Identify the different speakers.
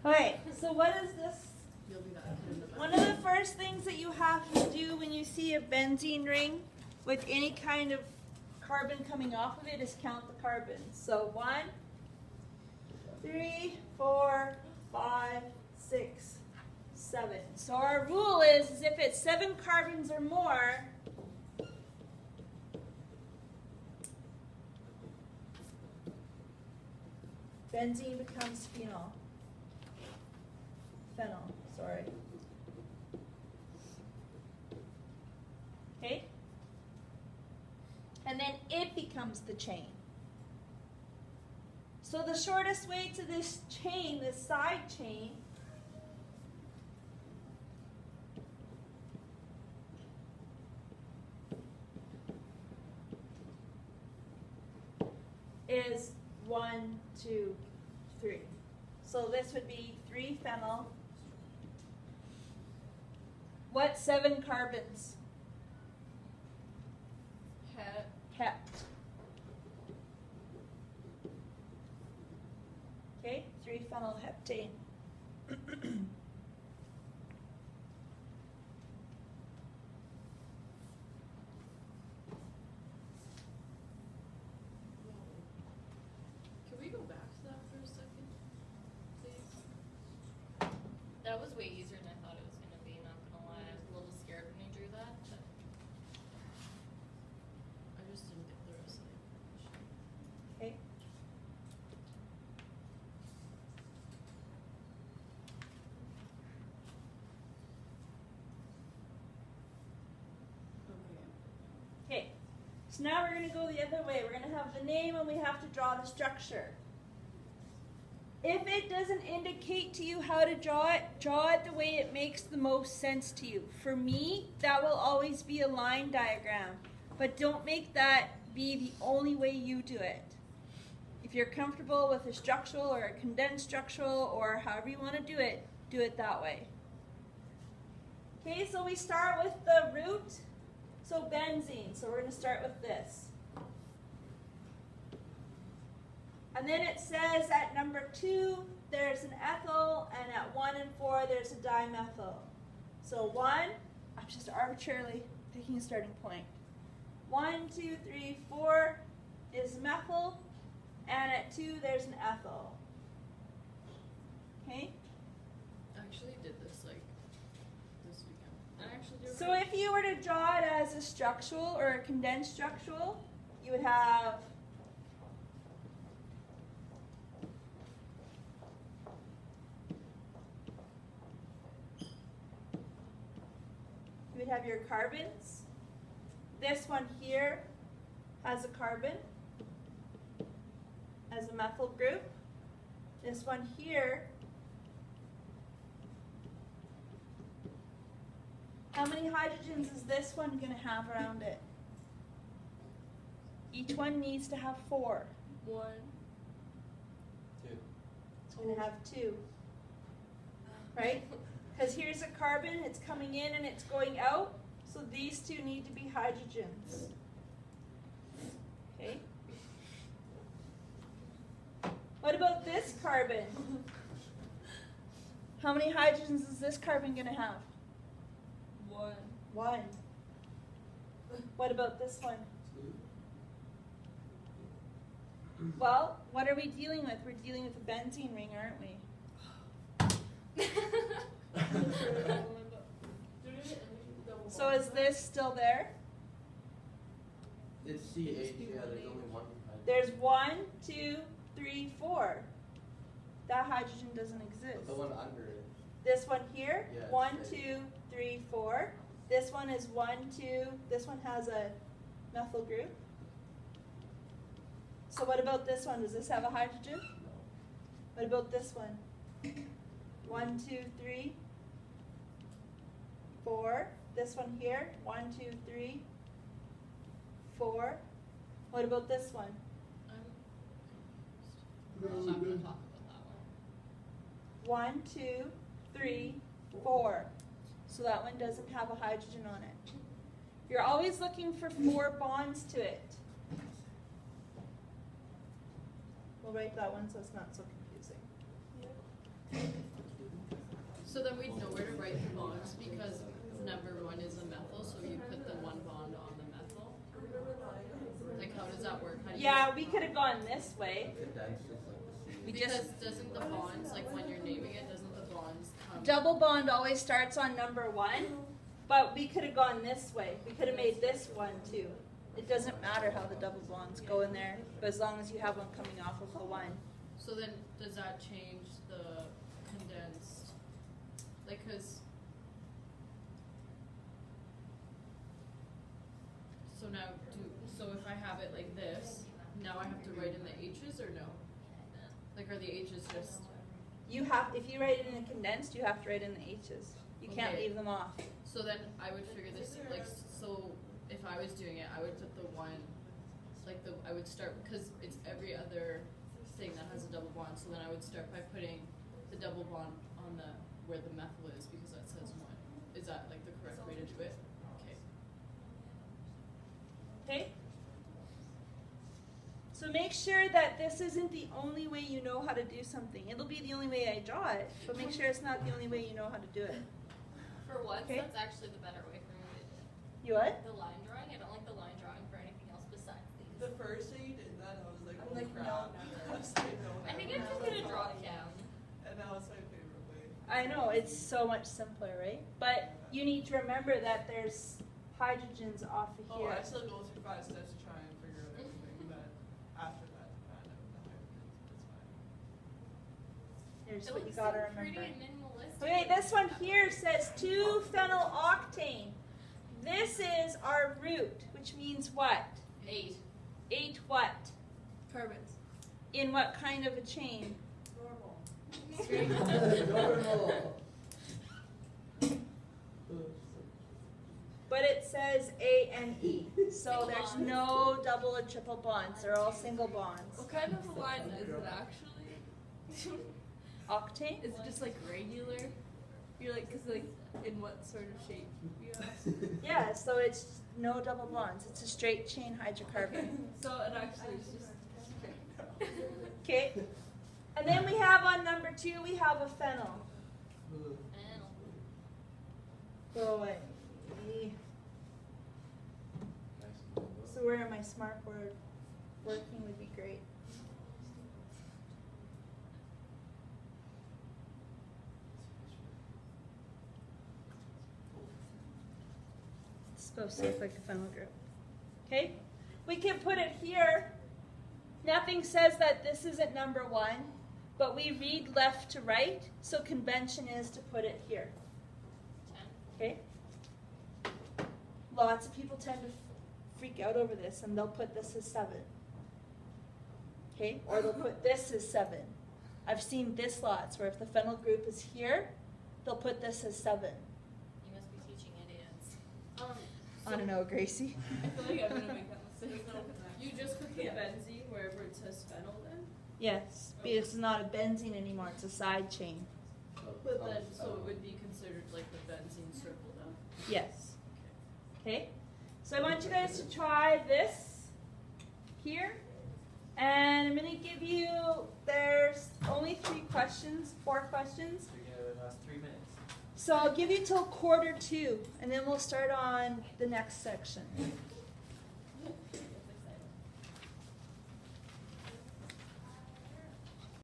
Speaker 1: Okay, so what is this? One of the first things that you have to do when you see a benzene ring with any kind of carbon coming off of it is count the carbons. So 1, 3, 4, 5, 6, 7. So our rule is if it's 7 carbons or more, benzene becomes phenol. Phenol, sorry. Okay? And then it becomes the chain. So the shortest way to this chain, this side chain, is 1, 2, 3. So this would be 3 phenyl. What 7 carbons? Hept. Okay, 3 phenylheptane.
Speaker 2: Can we go back to that for a second, please? That was way easier than I thought it was going to be, not going to lie. I was a little scared when you drew that, but I just didn't get the rest of the information.
Speaker 1: Okay. Okay, so now we're going to go the other way. We're going to have the name and we have to draw the structure. If it doesn't indicate to you how to draw it the way it makes the most sense to you. For me, that will always be a line diagram, but don't make that be the only way you do it. If you're comfortable with a structural or a condensed structural or however you want to do it that way. Okay, so we start with the root. So benzene, so we're going to start with this. And then it says at number 2, there's an ethyl, and at 1 and 4, there's a dimethyl. So 1, I'm just arbitrarily picking a starting point. 1, 2, 3, 4 is methyl, and at 2, there's an ethyl. Okay?
Speaker 2: I actually did this like this weekend. I actually did it
Speaker 1: So
Speaker 2: right.
Speaker 1: if you were to draw it as a structural or a condensed structural, you would have your carbons. This one here has a carbon as a methyl group. This one here, how many hydrogens is this one going to have around it? Each one needs to have 4.
Speaker 2: 1,
Speaker 3: 2.
Speaker 1: It's going to have 2. Right? Because here's a carbon, it's coming in and it's going out, so these 2 need to be hydrogens. Okay? What about this carbon? How many hydrogens is this carbon going to have?
Speaker 2: 1.
Speaker 1: 1. What about this one?
Speaker 3: 2.
Speaker 1: Well, what are we dealing with? We're dealing with a benzene ring, aren't we? So is this still there?
Speaker 3: It's CH, yeah, there's only 1 hydrogen.
Speaker 1: There's 1, 2, 3, 4. That hydrogen doesn't exist.
Speaker 3: But the one under it.
Speaker 1: This one here,
Speaker 3: Yeah,
Speaker 1: 1,
Speaker 3: same.
Speaker 1: 2, 3, 4. This one is 1, 2. This one has a methyl group. So what about this one? Does this have a hydrogen?
Speaker 3: No.
Speaker 1: What about this one? 1, 2, 3, 4. This one here, 1, 2, 3, 4. What about this one?
Speaker 2: I'm not going to talk about that one.
Speaker 1: 1, 2, 3, 4. So that one doesn't have a hydrogen on it. You're always looking for 4 bonds to it. We'll write that one so it's not so confusing.
Speaker 2: So then we'd know where to write the bonds because number 1 is a methyl, so you put the 1 bond on the methyl. Like how does that work? How do you
Speaker 1: Yeah, we could have gone this way.
Speaker 3: Condensed is like the C.
Speaker 1: We
Speaker 2: because
Speaker 1: just
Speaker 2: doesn't the bonds, like when you're naming it, doesn't the bonds come?
Speaker 1: double bond always starts on number 1, but we could have gone this way. We could have made this one too. It doesn't matter how the double bonds go in there, but as long as you have one coming off of the 1.
Speaker 2: So then does that change the condensed? Like, cause so now so if I have it like this, now I have to write in the H's or no? Like are the H's just
Speaker 1: You have, if you write it in a condensed, you have to write in the H's. You can't
Speaker 2: Okay.
Speaker 1: leave them off.
Speaker 2: so then I would figure this like so if I was doing it I would put the 1 like I would start because it's every other thing that has a double bond, so then I would start by putting the double bond on the where the methyl is because that says 1. Is that like the correct way to do it? Okay.
Speaker 1: Okay? So make sure that this isn't the only way you know how to do something. It'll be the only way I draw it, but make sure it's not the only way you know how to do it.
Speaker 2: For once,
Speaker 1: Okay.
Speaker 2: that's actually the better way for me to do it.
Speaker 1: You what?
Speaker 2: The line drawing, I don't like the line drawing for anything else besides these.
Speaker 4: The first day you did that, I was like,
Speaker 1: I'm
Speaker 4: holy
Speaker 1: like,
Speaker 4: crap.
Speaker 1: no,
Speaker 4: I was like, no,
Speaker 2: I think
Speaker 4: never.
Speaker 2: I'm just gonna draw it down.
Speaker 4: And now it's my favorite way.
Speaker 1: I know, it's so much simpler, right? But you need to remember that there's hydrogens off of
Speaker 4: Oh,
Speaker 1: here.
Speaker 4: I still go through 5 steps to try and figure out everything, but after that, I know the hydrogens, it's fine.
Speaker 1: Here's
Speaker 2: It
Speaker 1: what you
Speaker 2: looks
Speaker 1: gotta
Speaker 2: so pretty
Speaker 1: remember.
Speaker 2: and minimalistic.
Speaker 1: Okay, this one here says 2-phenyl-octane. This is our root, which means what?
Speaker 2: 8.
Speaker 1: 8 what?
Speaker 2: Carbons.
Speaker 1: In what kind of a chain?
Speaker 3: Normal.
Speaker 1: But it says A and E. So there's no double or triple bonds. They're all single bonds.
Speaker 5: What kind of a line is it actually?
Speaker 1: Octane?
Speaker 5: Is it just like regular? You're like, cause like, in what sort of shape? You ask?
Speaker 1: Yeah, so it's no double bonds. It's a straight chain hydrocarbon.
Speaker 5: So it actually is just.
Speaker 1: Okay? And then we have on number 2, we have a phenyl. Go away. So where my smart board working would be great. It's supposed to look like a phenyl group. Okay? We can put it here. Nothing says that this isn't number 1, but we read left to right, so convention is to put it here. Okay? Lots of people tend to freak out over this and they'll put this as 7. Okay? Or they'll put this as 7. I've seen this lots where if the phenyl group is here, they'll put this as 7.
Speaker 2: You must be teaching idiots.
Speaker 1: I don't know, Gracie.
Speaker 5: I feel like I'm gonna make that mistake.
Speaker 2: You just put the
Speaker 5: Yeah.
Speaker 2: benzene wherever it says phenyl then?
Speaker 1: Yes, because it's not a benzene anymore, it's a side chain.
Speaker 2: But then, so it would be considered like the benzene circle then?
Speaker 1: Yes. Okay? So I want you guys to try this here. And I'm going to give you, there's only 4 questions.
Speaker 3: So you're gonna last 3 minutes.
Speaker 1: So I'll give you till 1:45, and then we'll start on the next section.